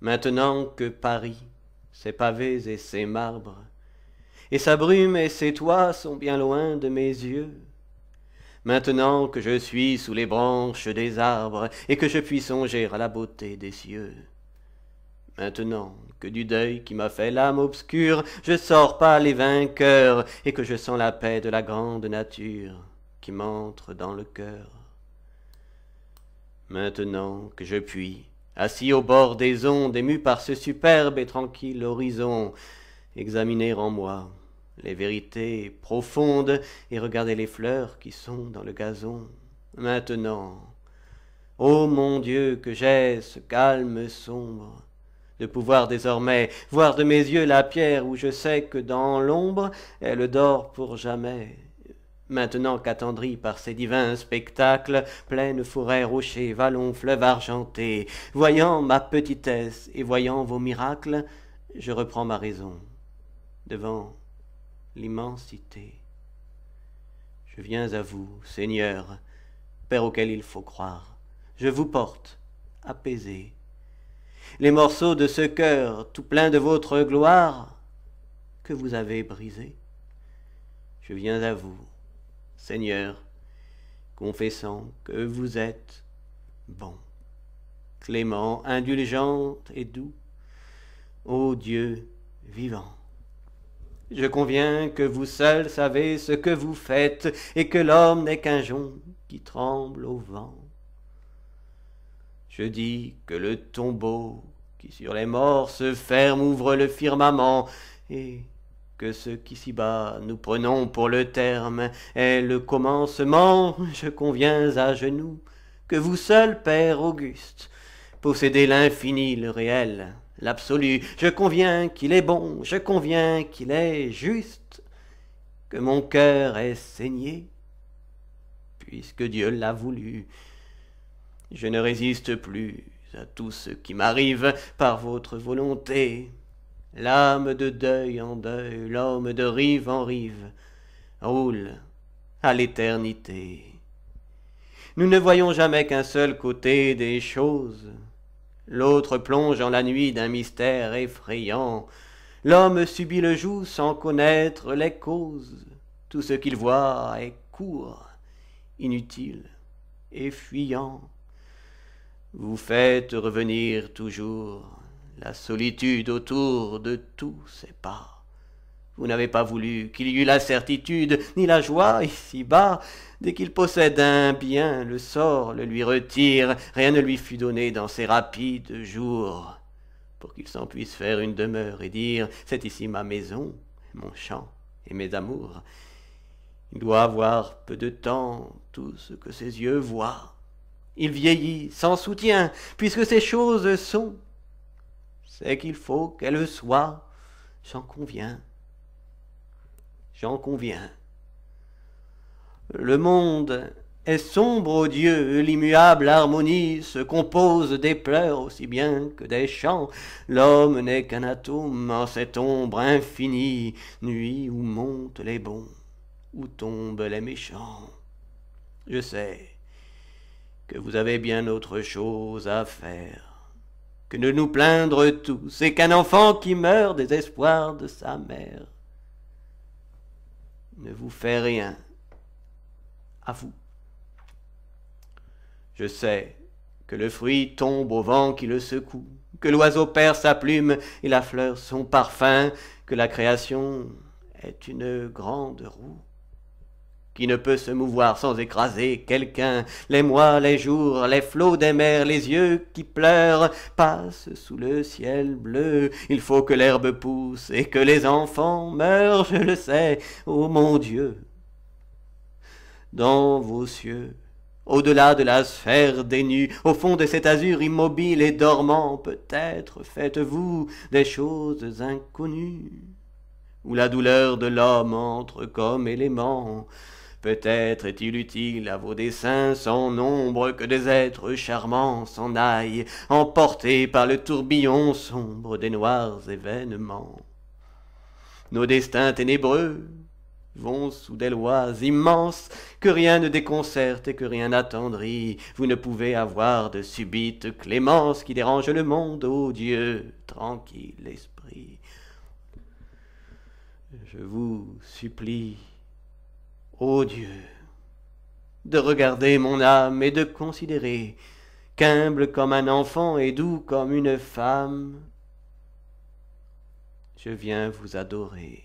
Maintenant que Paris, ses pavés et ses marbres, et sa brume et ses toits sont bien loin de mes yeux, maintenant que je suis sous les branches des arbres, et que je puis songer à la beauté des cieux, maintenant que du deuil qui m'a fait l'âme obscure, je sors pas les vainqueurs, et que je sens la paix de la grande nature qui m'entre dans le cœur. Maintenant que je puis, assis au bord des ondes, ému par ce superbe et tranquille horizon, examiner en moi les vérités profondes et regarder les fleurs qui sont dans le gazon. Maintenant, ô mon Dieu, que j'ai ce calme sombre, de pouvoir désormais voir de mes yeux la pierre où je sais que dans l'ombre elle dort pour jamais. Maintenant qu'attendri par ces divins spectacles, plaines, forêts, rochers, vallons, fleuves argentés, voyant ma petitesse et voyant vos miracles, je reprends ma raison devant l'immensité. Je viens à vous, Seigneur, Père auquel il faut croire. Je vous porte, apaisé, les morceaux de ce cœur tout plein de votre gloire que vous avez brisé. Je viens à vous, Seigneur, confessant que vous êtes bon, clément, indulgent et doux, ô Dieu vivant. Je conviens que vous seul savez ce que vous faites, et que l'homme n'est qu'un jonc qui tremble au vent. Je dis que le tombeau qui sur les morts se ferme ouvre le firmament, et que ce qu'ici-bas nous prenons pour le terme est le commencement. Je conviens à genoux que vous seul, Père auguste, possédez l'infini, le réel, l'absolu. Je conviens qu'il est bon, je conviens qu'il est juste, que mon cœur est saigné, puisque Dieu l'a voulu. Je ne résiste plus à tout ce qui m'arrive par votre volonté. L'âme de deuil en deuil, l'homme de rive en rive, roule à l'éternité. Nous ne voyons jamais qu'un seul côté des choses. L'autre plonge en la nuit d'un mystère effrayant. L'homme subit le joug sans connaître les causes. Tout ce qu'il voit est court, inutile et fuyant. Vous faites revenir toujours la solitude autour de tous ces pas. Vous n'avez pas voulu qu'il y eût la certitude, ni la joie ici-bas. Dès qu'il possède un bien, le sort le lui retire. Rien ne lui fut donné dans ces rapides jours, pour qu'il s'en puisse faire une demeure et dire « C'est ici ma maison, mon champ et mes amours ». Il doit avoir peu de temps tout ce que ses yeux voient. Il vieillit sans soutien, puisque ces choses sont. C'est qu'il faut qu'elles soient, j'en conviens. J'en conviens. Le monde est sombre, ô Dieu, l'immuable harmonie se compose des pleurs aussi bien que des chants. L'homme n'est qu'un atome en cette ombre infinie, nuit où montent les bons, où tombent les méchants. Je sais que vous avez bien autre chose à faire que de nous plaindre tous, et qu'un enfant qui meurt des espoirs de sa mère ne vous fait rien, à vous. Je sais que le fruit tombe au vent qui le secoue, que l'oiseau perd sa plume et la fleur son parfum, que la création est une grande roue qui ne peut se mouvoir sans écraser quelqu'un. Les mois, les jours, les flots des mers, les yeux qui pleurent passent sous le ciel bleu. Il faut que l'herbe pousse et que les enfants meurent, je le sais, ô mon Dieu. Dans vos cieux, au-delà de la sphère des nues, au fond de cet azur immobile et dormant, peut-être faites-vous des choses inconnues, où la douleur de l'homme entre comme élément. Peut-être est-il utile à vos desseins sans nombre que des êtres charmants s'en aillent, emportés par le tourbillon sombre des noirs événements. Nos destins ténébreux vont sous des lois immenses que rien ne déconcerte et que rien n'attendrit. Vous ne pouvez avoir de subite clémence qui dérange le monde, ô Dieu, tranquille esprit. Je vous supplie, ô Dieu, de regarder mon âme et de considérer qu'humble comme un enfant et doux comme une femme, je viens vous adorer.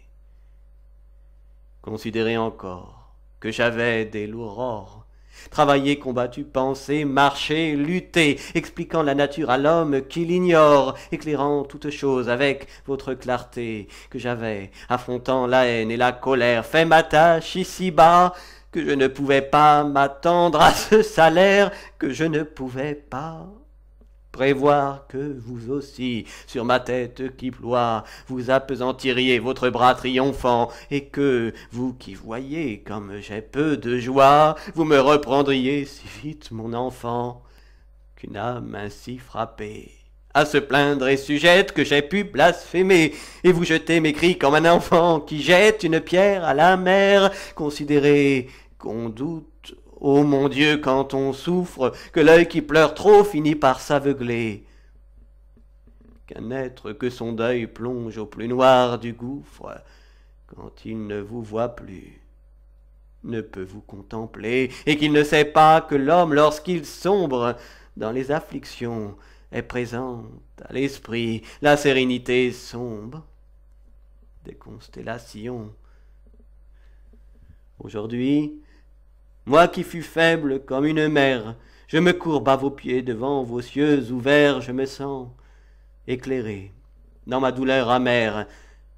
Considérez encore que j'avais dès l'aurore travaillé, combattu, pensé, marché, lutté, expliquant la nature à l'homme qui l'ignore, éclairant toutes choses avec votre clarté, que j'avais, affrontant la haine et la colère, fait ma tâche ici-bas, que je ne pouvais pas m'attendre à ce salaire, que je ne pouvais pas prévoir que vous aussi, sur ma tête qui ploie, vous appesantiriez votre bras triomphant, et que, vous qui voyez comme j'ai peu de joie, vous me reprendriez si vite, mon enfant, qu'une âme ainsi frappée à se plaindre est sujette que j'ai pu blasphémer, et vous jetez mes cris comme un enfant qui jette une pierre à la mer. Considérez qu'on doute, ô mon Dieu, quand on souffre, que l'œil qui pleure trop finit par s'aveugler, qu'un être que son deuil plonge au plus noir du gouffre, quand il ne vous voit plus, ne peut vous contempler, et qu'il ne sait pas que l'homme, lorsqu'il sombre dans les afflictions, est présente à l'esprit la sérénité sombre des constellations. Aujourd'hui, moi qui fus faible comme une mère, je me courbe à vos pieds devant vos cieux ouverts, je me sens éclairé dans ma douleur amère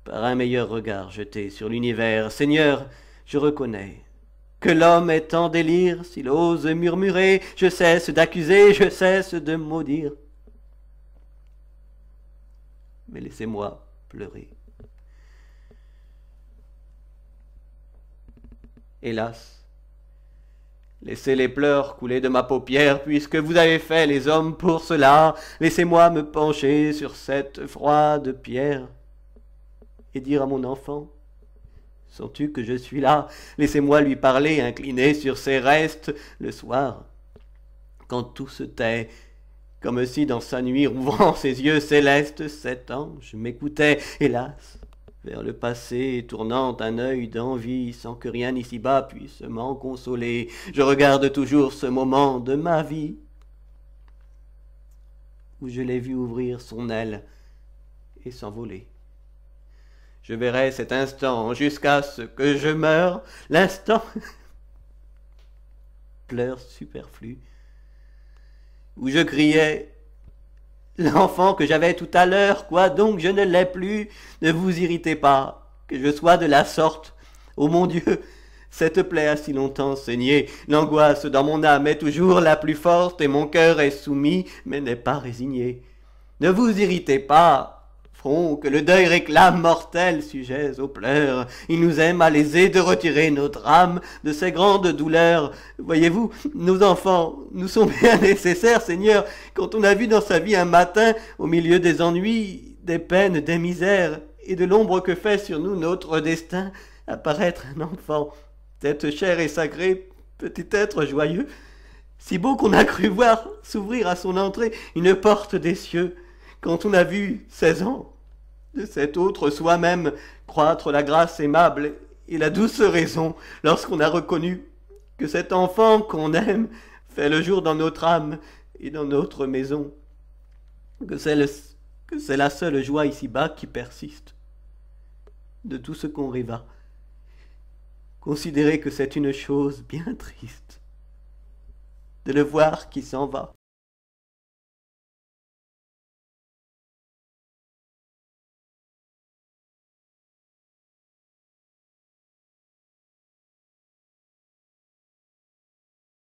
par un meilleur regard jeté sur l'univers. Seigneur, je reconnais que l'homme est en délire, s'il ose murmurer, je cesse d'accuser, je cesse de maudire. Mais laissez-moi pleurer. Hélas, laissez les pleurs couler de ma paupière, puisque vous avez fait les hommes pour cela. Laissez-moi me pencher sur cette froide pierre et dire à mon enfant, sens-tu que je suis là? Laissez-moi lui parler, incliné sur ses restes, le soir, quand tout se tait, comme si dans sa nuit, rouvrant ses yeux célestes, cet ange m'écoutait, hélas, vers le passé, tournant un œil d'envie, sans que rien ici-bas puisse m'en consoler. Je regarde toujours ce moment de ma vie, où je l'ai vu ouvrir son aile et s'envoler. Je verrai cet instant jusqu'à ce que je meure, l'instant, pleurs superflus, où je criais « L'enfant que j'avais tout à l'heure, quoi donc je ne l'ai plus, ne vous irritez pas, que je sois de la sorte. Ô mon Dieu, cette plaie a si longtemps saigné, l'angoisse dans mon âme est toujours la plus forte, et mon cœur est soumis, mais n'est pas résigné. Ne vous irritez pas, front que le deuil réclame mortel, sujets aux pleurs. Il nous est malaisé de retirer notre âme de ces grandes douleurs. Voyez-vous, nos enfants nous sont bien nécessaires, Seigneur, quand on a vu dans sa vie un matin, au milieu des ennuis, des peines, des misères, et de l'ombre que fait sur nous notre destin, apparaître un enfant, tête chère et sacrée, petit être joyeux, si beau qu'on a cru voir s'ouvrir à son entrée une porte des cieux, quand on a vu 16 ans, de cet autre soi-même croître la grâce aimable et la douce raison, lorsqu'on a reconnu que cet enfant qu'on aime fait le jour dans notre âme et dans notre maison, que c'est la seule joie ici-bas qui persiste de tout ce qu'on rêva. Considérez que c'est une chose bien triste de le voir qui s'en va.